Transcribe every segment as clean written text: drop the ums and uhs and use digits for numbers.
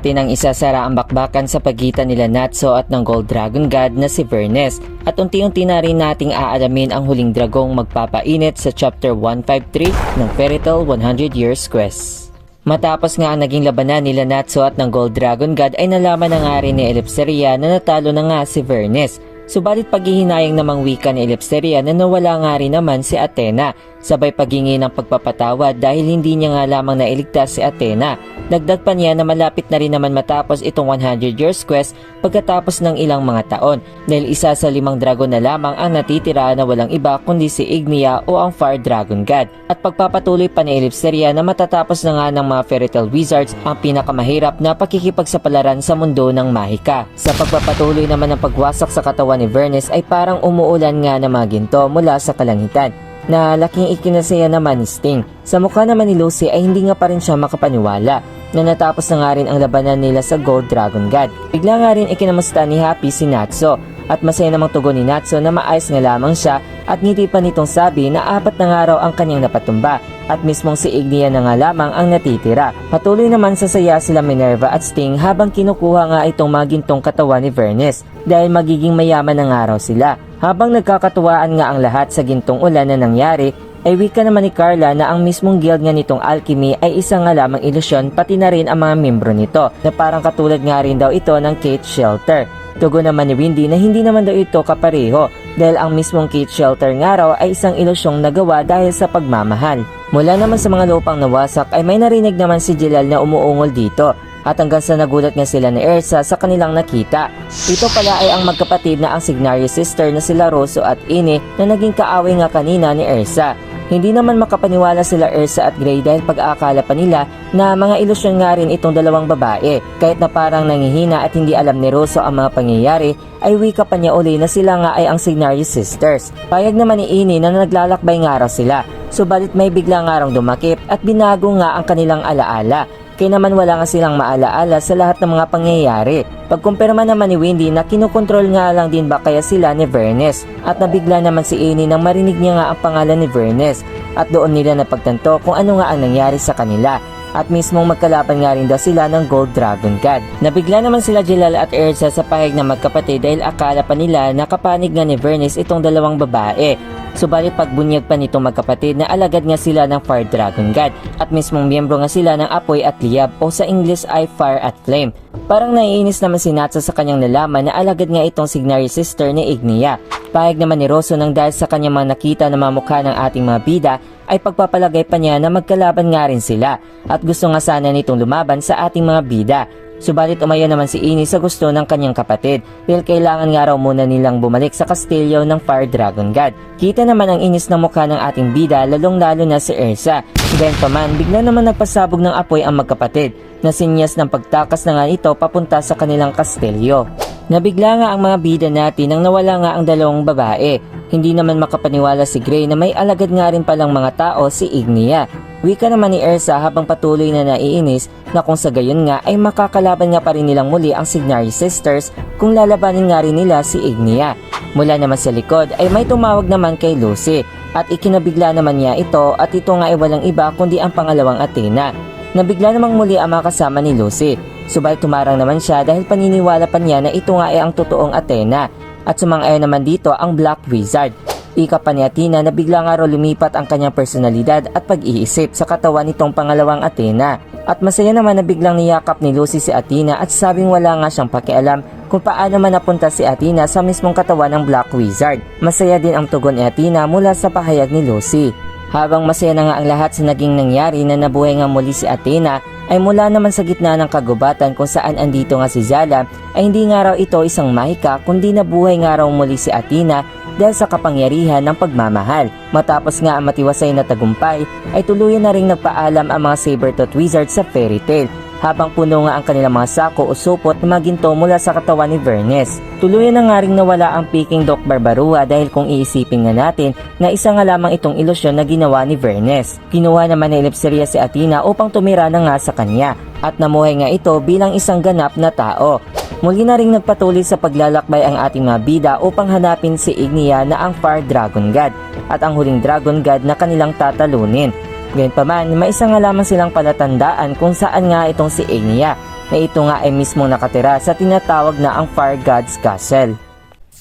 natin ang isasara ang bakbakan sa pagitan nila Natso at ng Gold Dragon God na si Vernes. At unti-unti na rin nating aalamin ang huling dragong magpapainit sa Chapter 153 ng Fairy Tail 100 Years Quest. Matapos nga ang naging labanan nila Natso at ng Gold Dragon God ay nalaman na nga rin ni Elipseria na natalo na nga si Vernes. Subalit paghihinayang namang wika ni Elipseria na nawala nga rin naman si Athena, sabay paghingi ng pagpapatawad dahil hindi niya nga lamang nailigtas si Athena. Dagdag pa niya na malapit na rin naman matapos itong 100 Years Quest pagkatapos ng ilang mga taon dahil isa sa 5 dragon na lamang ang natitira na walang iba kundi si Ignia o ang Fire Dragon God. At pagpapatuloy pa ni Elipseria na matatapos na nga ng mga Fairy Tail Wizards ang pinakamahirap na pakikipagsapalaran sa mundo ng mahika. Sa pagpapatuloy naman ng pagwasak sa katawan ni Vernes ay parang umuulan nga na mga ginto mula sa kalangitan na laking ikinasaya naman ni Sting. Sa mukha naman ni Lucy ay hindi nga pa rin siya makapaniwala na natapos na nga rin ang labanan nila sa Gold Dragon God. Bigla nga rin ikinamusta ni Happy si Natso at masaya namang tugon ni Natso na maayos nga lamang siya at ngiti pa nitong sabi na 4 na nga raw ang kanyang napatumba at mismong si Ignia na nga lamang ang natitira. Patuloy naman sa saya sila Minerva at Sting habang kinukuha nga itong mga gintong katawan ni Vernes dahil magiging mayaman na nga raw sila. Habang nagkakatuwaan nga ang lahat sa gintong ulan na nangyari, ay wika naman ni Carla na ang mismong guild nga nitong alchemy ay isa nga lamang ilusyon pati na rin ang mga membro nito na parang katulad nga rin daw ito ng Kate Shelter. Tugon naman ni Windy na hindi naman daw ito kapareho dahil ang mismong Kate Shelter nga raw ay isang ilusyong nagawa dahil sa pagmamahal. Mula naman sa mga lupang nawasak ay may narinig naman si Jilal na umuungol dito. At hanggang sa nagulat nga sila ni Ersa sa kanilang nakita. Ito pala ay ang magkapatid na ang Signario sister na sila Rosso at Ine na naging kaaway nga kanina ni Ersa. Hindi naman makapaniwala sila Ersa at Gray dahil pag-aakala pa nila na mga ilusyon nga rin itong dalawang babae. Kahit na parang nangihina at hindi alam ni Rosso ang mga pangyayari, ay wika pa niya uli na sila nga ay ang Signario sisters. Payag naman ni Ine na naglalakbay nga raw sila. Subalit may bigla nga raw dumakip at binago nga ang kanilang alaala. Kaya naman wala nga silang maalaala sa lahat ng mga pangyayari. Pagkumpirma naman ni Windy na kinukontrol nga lang din ba kaya sila ni Vernes. At nabigla naman si Annie nang marinig niya nga ang pangalan ni Vernes. At doon nila napagtanto kung ano nga ang nangyari sa kanila. At mismong magkalaban nga rin daw sila ng Gold Dragon God. Nabigla naman sila Jilal at Ersa sa pahig na magkapatid dahil akala pa nila nakapanig nga ni Vernes itong dalawang babae. Subalit pagbunyag pa nitong magkapatid na alagad nga sila ng Fire Dragon God at mismong miyembro nga sila ng Apoy at Liyab o sa English ay Fire at Flame. Parang naiinis naman si Natsa sa kanyang nalaman na alagad nga itong Signario sister ni Ignia. Pahig naman ni Rosso nang dahil sa kanyang mga nakita na mga mukha ng ating mga bida ay pagpapalagay pa niya na magkalaban nga rin sila at gusto nga sana nitong lumaban sa ating mga bida. Subalit umayo naman si Ini sa gusto ng kanyang kapatid dahil kailangan nga raw muna nilang bumalik sa kastilyo ng Fire Dragon God. Kita naman ang inis ng mukha ng ating bida lalong lalo na si Ersa. Gayunpaman bigla naman nagpasabog ng apoy ang magkapatid na sinyas ng pagtakas na nga ito papunta sa kanilang kastilyo. Nabigla nga ang mga bida natin nang nawala nga ang dalawang babae. Hindi naman makapaniwala si Gray na may alagad nga rin palang mga tao si Ignia. Wika naman ni Ersa habang patuloy na naiinis na kung sa gayon nga ay makakalaban nga pa rin nilang muli ang Signario sisters kung lalabanin nga rin nila si Ignia. Mula naman sa likod ay may tumawag naman kay Lucy at ikinabigla naman niya ito at ito nga ay walang iba kundi ang pangalawang Athena. Nabigla namang muli ang mga kasama ni Lucy. Subalit tumarang naman siya dahil paniniwala pa niya na ito nga ay ang totoong Athena. At sumang-ayon naman dito ang Black Wizard. Ika pa ni Athena na bigla nga raw lumipat ang kanyang personalidad at pag-iisip sa katawan nitong pangalawang Athena. At masaya naman na biglang niyakap ni Lucy si Athena at sabing wala nga siyang pakialam kung paano man napunta si Athena sa mismong katawan ng Black Wizard. Masaya din ang tugon ni Athena mula sa pahayag ni Lucy. Habang masaya na nga ang lahat sa naging nangyari na nabuhay nga muli si Athena, ay mula naman sa gitna ng kagubatan kung saan andito nga si Zala ay hindi nga raw ito isang mahika kundi nabuhay nga raw muli si Athena dahil sa kapangyarihan ng pagmamahal. Matapos nga ang matiwasay na tagumpay ay tuluyan na ring nagpaalam ang mga Sabertooth Wizards sa Fairy Tail habang puno nga ang kanilang mga sako o supot na maginto mula sa katawan ni Vernes. Tuluyan na nga ring nawala ang Peking Doc Barbarua dahil kung iisipin nga natin na isa nga lamang itong ilusyon na ginawa ni Vernes. Kinuha naman ni Elipseria si Athena upang tumira na nga sa kanya at namuhay nga ito bilang isang ganap na tao. Muli na ring nagpatuloy sa paglalakbay ang ating mga bida upang hanapin si Ignia na ang Fire Dragon God at ang huling Dragon God na kanilang tatalunin. Gayunpaman, may isa nga lamang silang palatandaan kung saan nga itong si Ignia na ito nga ay mismo nakatira sa tinatawag na ang Fire God's Castle.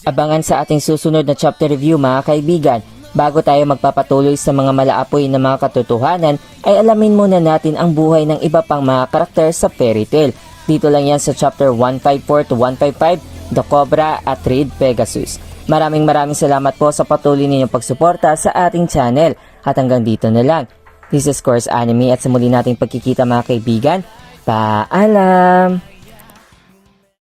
Abangan sa ating susunod na chapter review mga kaibigan. Bago tayo magpapatuloy sa mga malaapoy na mga katotohanan, ay alamin muna natin ang buhay ng iba pang mga karakter sa fairy tale. Dito lang yan sa chapter 154 to 155, The Cobra at Reed Pegasus. Maraming salamat po sa patuloy ninyong pagsuporta sa ating channel. At hanggang dito na lang. This is Course Anime at sa muli nating pagkikita mga kaibigan. Paalam!